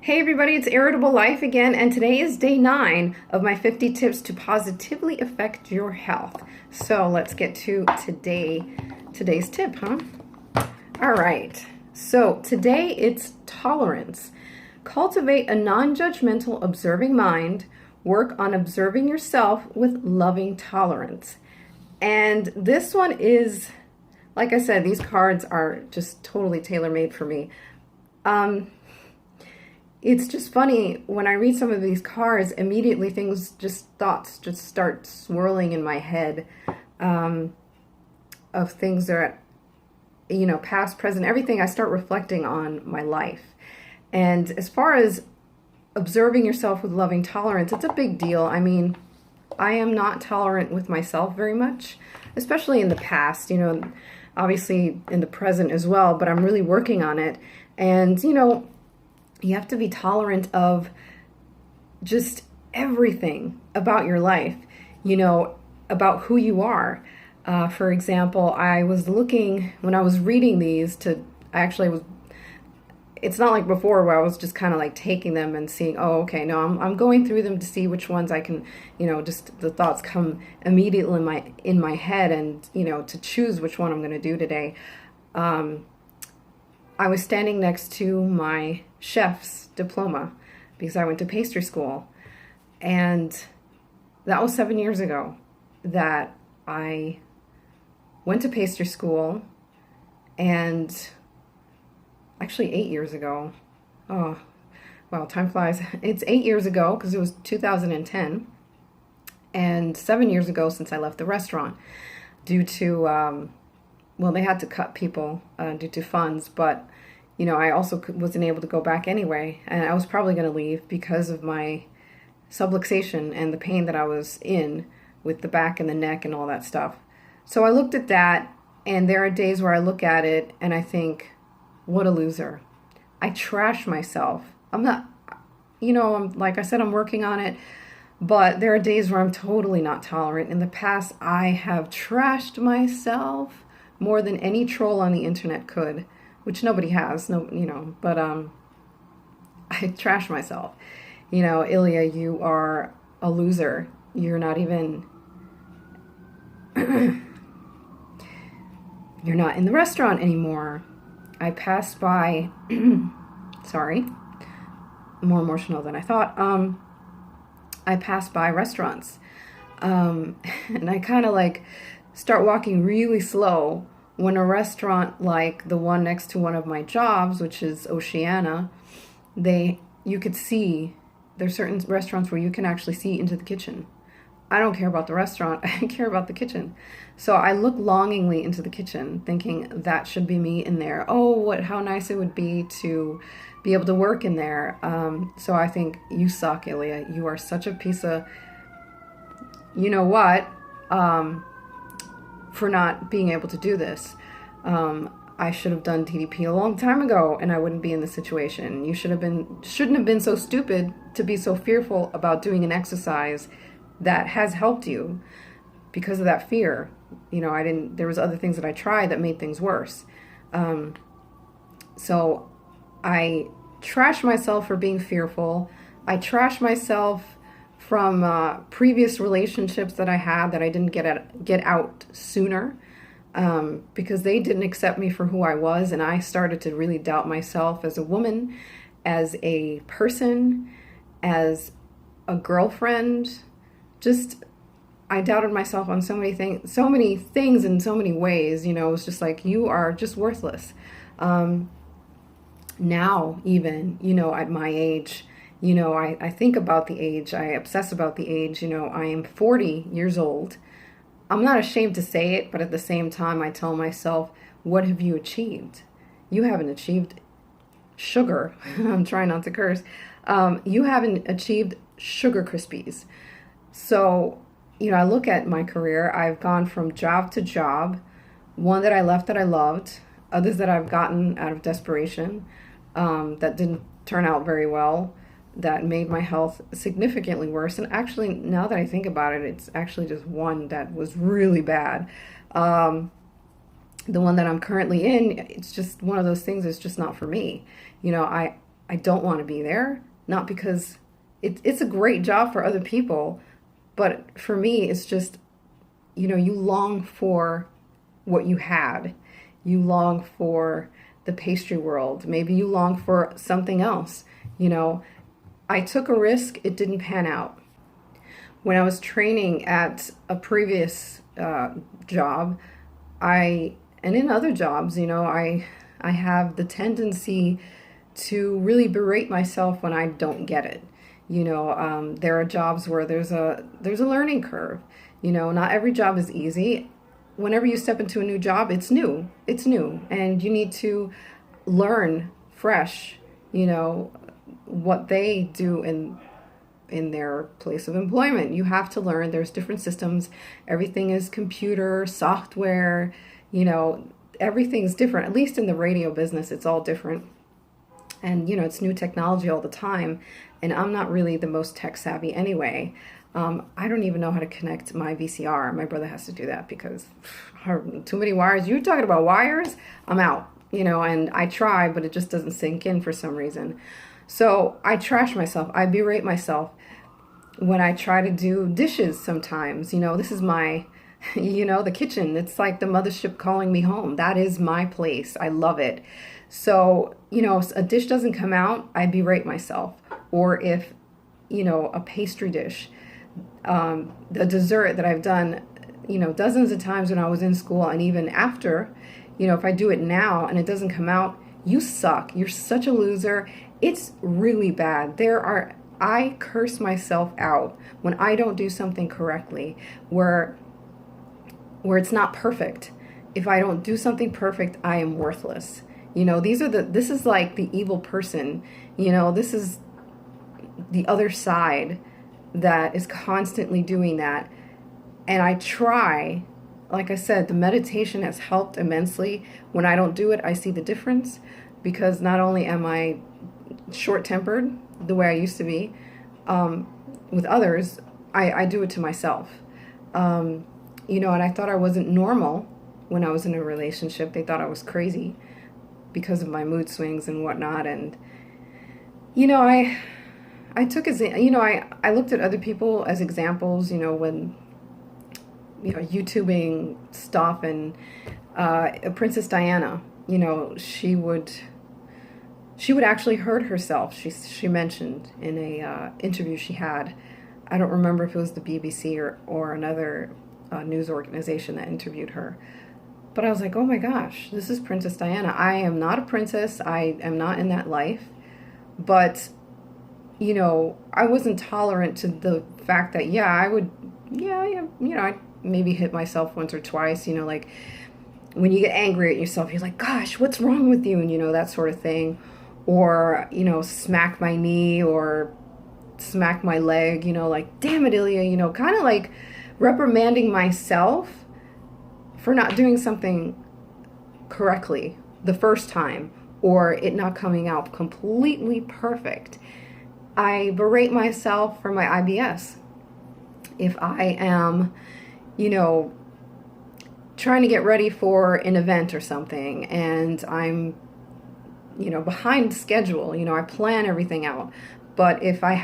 Hey everybody, it's Irritable Life again, and today is day 9 of my 50 tips to positively affect your health. So let's get to today's tip, huh? All right. So today it's tolerance. Cultivate a non-judgmental, observing mind. Work on observing yourself with loving tolerance. And this one is, like I said, these cards are just totally tailor-made for me. Um, it's just funny when I read some of these cards, immediately thoughts just start swirling in my head, um, of things that are, past, present, everything. I start reflecting on my life. And as far as observing yourself with loving tolerance, it's a big deal. I mean, I am not tolerant with myself very much, especially in the past, obviously in the present as well, but I'm really working on it. And, you have to be tolerant of just everything about your life, about who you are. For example, I was looking, when I was reading these, it's not like before where I was just kind of like taking them and seeing, oh, okay, no, I'm going through them to see which ones I can, just the thoughts come immediately in my head, and, to choose which one I'm going to do today. I was standing next to my chef's diploma because I went to pastry school. And that was 7 years ago that I went to pastry school, and actually 8 years ago. Oh, wow, time flies. It's 8 years ago because it was 2010, and 7 years ago since I left the restaurant due to, well, they had to cut people due to funds, but I also wasn't able to go back anyway, and I was probably going to leave because of my subluxation and the pain that I was in with the back and the neck and all that stuff. So I looked at that, and there are days where I look at it and I think, what a loser. I trash myself. I'm not, like I said, I'm working on it, but there are days where I'm totally not tolerant. In the past, I have trashed myself more than any troll on the internet could, which nobody has, no, but I trash myself. Ilya, you are a loser. You're not even, you're not in the restaurant anymore. I passed by, sorry, more emotional than I thought. I passed by restaurants, and I kind of like start walking really slow when a restaurant like the one next to one of my jobs, which is Oceana, you could see, there's certain restaurants where you can actually see into the kitchen. I don't care about the restaurant, I care about the kitchen. So I look longingly into the kitchen, thinking that should be me in there. Oh, how nice it would be to be able to work in there. So I think, you suck, Ilya. You are such a piece of, you know what, for not being able to do this. I should have done TDP a long time ago, and I wouldn't be in this situation. You shouldn't have been so stupid to be so fearful about doing an exercise that has helped you because of that fear. There was other things that I tried that made things worse. So I trash myself for being fearful. I trash myself from previous relationships that I had that I didn't get out sooner, because they didn't accept me for who I was, and I started to really doubt myself as a woman, as a person, as a girlfriend. Just, I doubted myself on so many things in so many ways. It was just like, you are just worthless. Now, even, at my age, I think about the age, I obsess about the age. I am 40 years old. I'm not ashamed to say it, but at the same time, I tell myself, what have you achieved? You haven't achieved sugar. I'm trying not to curse. You haven't achieved Sugar Krispies. So, I look at my career. I've gone from job to job, one that I left that I loved, others that I've gotten out of desperation, that didn't turn out very well, that made my health significantly worse. And actually, now that I think about it, it's actually just one that was really bad. The one that I'm currently in, it's just one of those things that's just not for me. I I don't want to be there, not because it's a great job for other people, but for me, it's just, you long for what you had. You long for the pastry world. Maybe you long for something else. I took a risk, it didn't pan out. When I was training at a previous job, and in other jobs, I have the tendency to really berate myself when I don't get it. There are jobs where there's a learning curve. Not every job is easy. Whenever you step into a new job, it's new, and you need to learn fresh, what they do in their place of employment. You have to learn. There's different systems. Everything is computer, software, everything's different. At least in the radio business, it's all different. And, it's new technology all the time. And I'm not really the most tech savvy anyway. I don't even know how to connect my VCR. My brother has to do that because too many wires. You're talking about wires? I'm out, and I try, but it just doesn't sink in for some reason. So I trash myself. I berate myself when I try to do dishes sometimes. This is my, the kitchen. It's like the mothership calling me home. That is my place. I love it. So, if a dish doesn't come out, I berate myself. Or if, a pastry dish, the dessert that I've done, dozens of times when I was in school and even after, if I do it now and it doesn't come out, you suck. You're such a loser. It's really bad. I curse myself out when I don't do something correctly, where it's not perfect. If I don't do something perfect, I am worthless. This is like the evil person. This is the other side that is constantly doing that. And I try, like I said, the meditation has helped immensely. When I don't do it, I see the difference, because not only am I short-tempered the way I used to be with others, I do it to myself. And I thought I wasn't normal when I was in a relationship. They thought I was crazy because of my mood swings and whatnot. And, I took I looked at other people as examples, when, YouTubing stuff, and Princess Diana, she would actually hurt herself. She mentioned in a interview she had. I don't remember if it was the BBC or another news organization that interviewed her. But I was like, oh my gosh, this is Princess Diana. I am not a princess. I am not in that life. But, I wasn't tolerant to the fact that, I maybe hit myself once or twice, like when you get angry at yourself, you're like, gosh, what's wrong with you? And, that sort of thing. Or, smack my knee or smack my leg, like, damn it, Ilya, kind of like reprimanding myself for not doing something correctly the first time, or it not coming out completely perfect. I berate myself for my IBS. If I am, trying to get ready for an event or something, and I'm, behind schedule, I plan everything out. But if my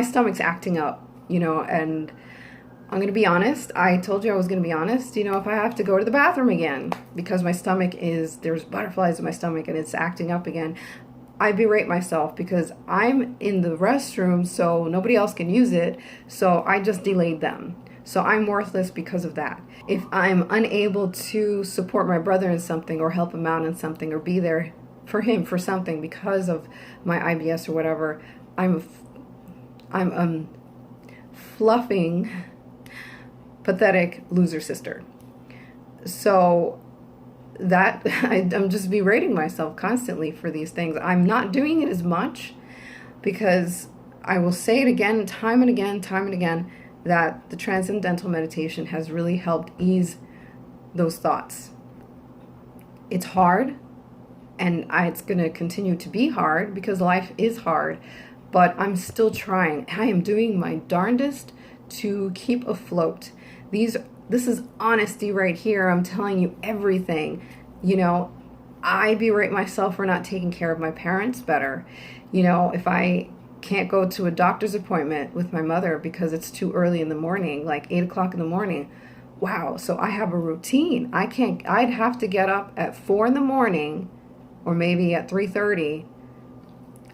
stomach's acting up, and I'm going to be honest, I told you I was going to be honest, if I have to go to the bathroom again because my stomach there's butterflies in my stomach and it's acting up again, I berate myself because I'm in the restroom, so nobody else can use it, so I just delayed them. So I'm worthless because of that. If I'm unable to support my brother in something or help him out in something or be there for him for something because of my IBS or whatever, I'm fluffing, pathetic loser sister. So that I'm just berating myself constantly for these things. I'm not doing it as much because I will say it again, time and again, that the Transcendental Meditation has really helped ease those thoughts. It's hard, and it's going to continue to be hard because life is hard, but I'm still trying. I am doing my darndest to keep afloat. This is honesty right here. I'm telling you everything. I berate myself for not taking care of my parents better. You know, if I can't go to a doctor's appointment with my mother because it's too early in the morning, like 8 o'clock in the morning. Wow, so I have a routine. I'd have to get up at 4 in the morning or maybe at 3:30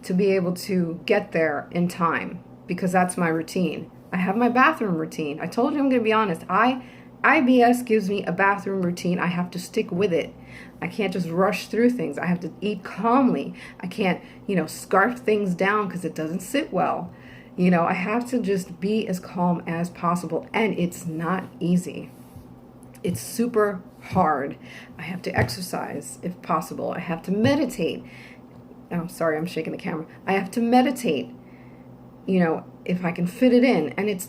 to be able to get there in time because that's my routine. I have my bathroom routine. I told you I'm going to be honest. IBS gives me a bathroom routine. I have to stick with it. I can't just rush through things. I have to eat calmly. I can't, scarf things down because it doesn't sit well. I have to just be as calm as possible, and it's not easy. It's super hard. I have to exercise if possible. I have to meditate. Oh, sorry, I'm shaking the camera. I have to meditate, if I can fit it in. And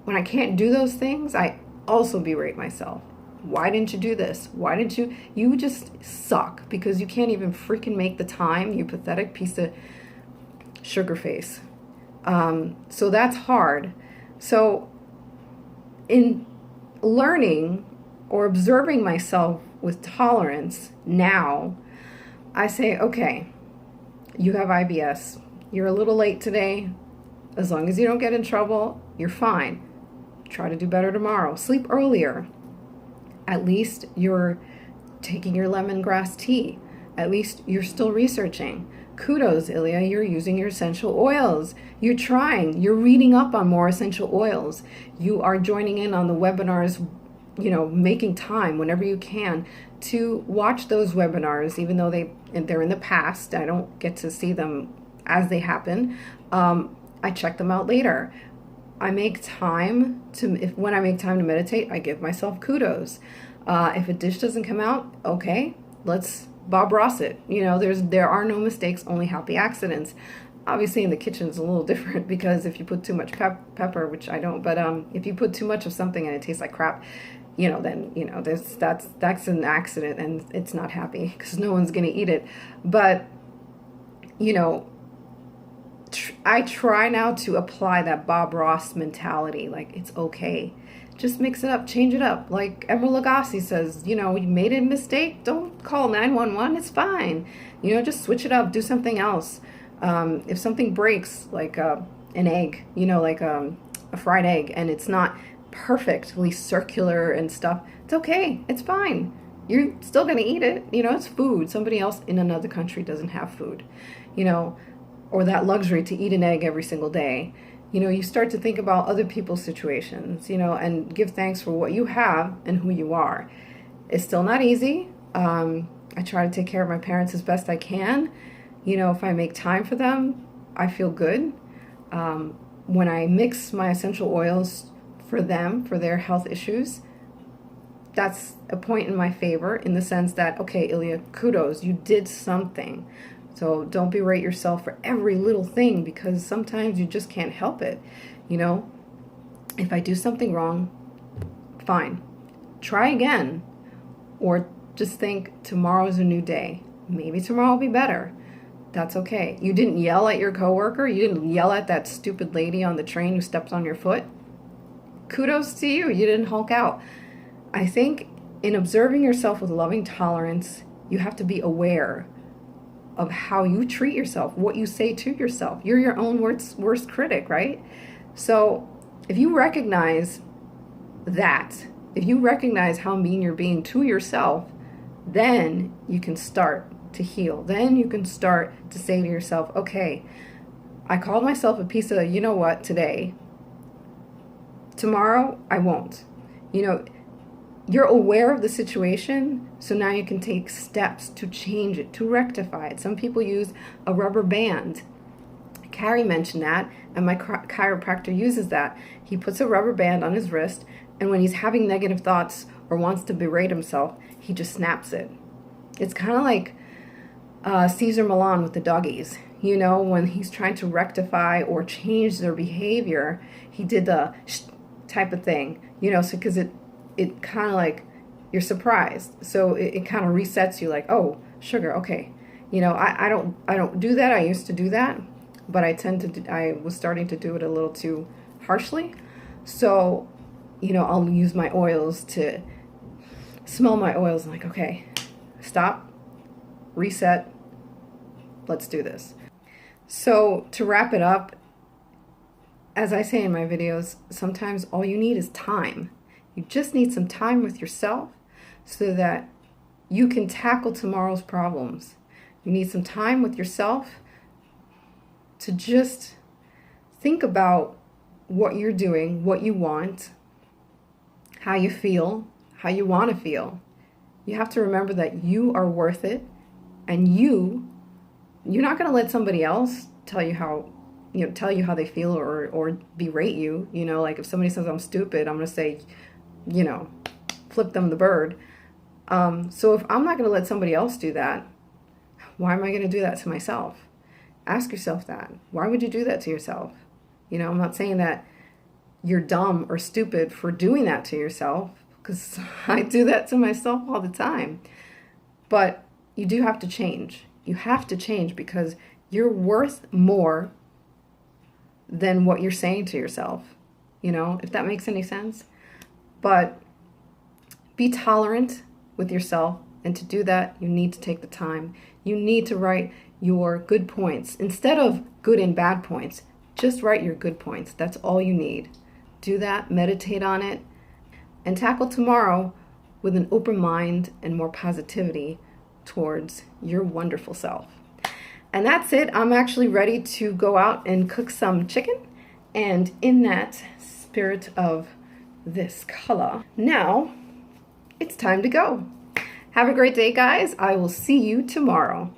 when I can't do those things, I also berate myself. Why didn't you do this? Why didn't you? You just suck because you can't even freaking make the time, you pathetic piece of sugar face. So that's hard. So in learning or observing myself with tolerance now, I say, okay, you have IBS. You're a little late today. As long as you don't get in trouble, you're fine. Try to do better tomorrow. Sleep earlier. At least you're taking your lemongrass tea. At least you're still researching. Kudos, Ilya, you're using your essential oils. You're trying. You're reading up on more essential oils. You are joining in on the webinars, making time whenever you can to watch those webinars, even though they're in the past. I don't get to see them as they happen. I check them out later. I make time when I make time to meditate, I give myself kudos. If a dish doesn't come out, okay, let's Bob Ross it. There are no mistakes, only happy accidents. Obviously in the kitchen it's a little different because if you put too much pepper, which I don't, but if you put too much of something and it tastes like crap, then that's an accident and it's not happy because no one's gonna eat it. But I try now to apply that Bob Ross mentality, like it's okay. Just mix it up, change it up. Like Emeril Lagasse says, you made a mistake, don't call 911, it's fine. Just switch it up, do something else. If something breaks, like an egg, like a fried egg, and it's not perfectly circular and stuff, it's okay, it's fine. You're still going to eat it. It's food. Somebody else in another country doesn't have food, or that luxury to eat an egg every single day. You start to think about other people's situations, and give thanks for what you have and who you are. It's still not easy. I try to take care of my parents as best I can. If I make time for them, I feel good. When I mix my essential oils for them, for their health issues, that's a point in my favor in the sense that, okay, Ilya, kudos, you did something. So don't berate yourself for every little thing because sometimes you just can't help it. If I do something wrong, fine. Try again. Or just think tomorrow's a new day. Maybe tomorrow will be better. That's okay. You didn't yell at your coworker. You didn't yell at that stupid lady on the train who stepped on your foot. Kudos to you. You didn't Hulk out. I think in observing yourself with loving tolerance, you have to be aware of how you treat yourself, what you say to yourself. You're your own worst critic, right? So if you recognize that, if you recognize how mean you're being to yourself, then you can start to heal. Then you can start to say to yourself, okay, I called myself a piece of, today. Tomorrow, I won't. You're aware of the situation, so now you can take steps to change it, to rectify it. Some people use a rubber band. Carrie mentioned that, and my chiropractor uses that. He puts a rubber band on his wrist, and when he's having negative thoughts or wants to berate himself, he just snaps it. It's kind of like Cesar Millan with the doggies. When he's trying to rectify or change their behavior, he did the type of thing, so because it kind of like you're surprised, so it kind of resets you, like, oh, sugar, okay, I don't do that. I used to do that, but I was starting to do it a little too harshly. So I'll use my oils to smell my oils and like, okay, it's stop, reset, let's do this. So to wrap it up, as I say in my videos, sometimes all you need is time. You just need some time with yourself so that you can tackle tomorrow's problems. You need some time with yourself to just think about what you're doing, what you want, how you feel, how you want to feel. You have to remember that you are worth it, and you're not going to let somebody else tell you how they feel or berate you. Like if somebody says I'm stupid, I'm going to say, flip them the bird. So if I'm not going to let somebody else do that, why am I going to do that to myself? Ask yourself that. Why would you do that to yourself? I'm not saying that you're dumb or stupid for doing that to yourself, because I do that to myself all the time. But you do have to change. You have to change because you're worth more than what you're saying to yourself, if that makes any sense. But be tolerant with yourself, and to do that, you need to take the time. You need to write your good points. Instead of good and bad points, just write your good points. That's all you need. Do that, meditate on it, and tackle tomorrow with an open mind and more positivity towards your wonderful self. And that's it. I'm actually ready to go out and cook some chicken. And in that spirit of this color, now it's time to go. Have a great day, guys. I will see you tomorrow.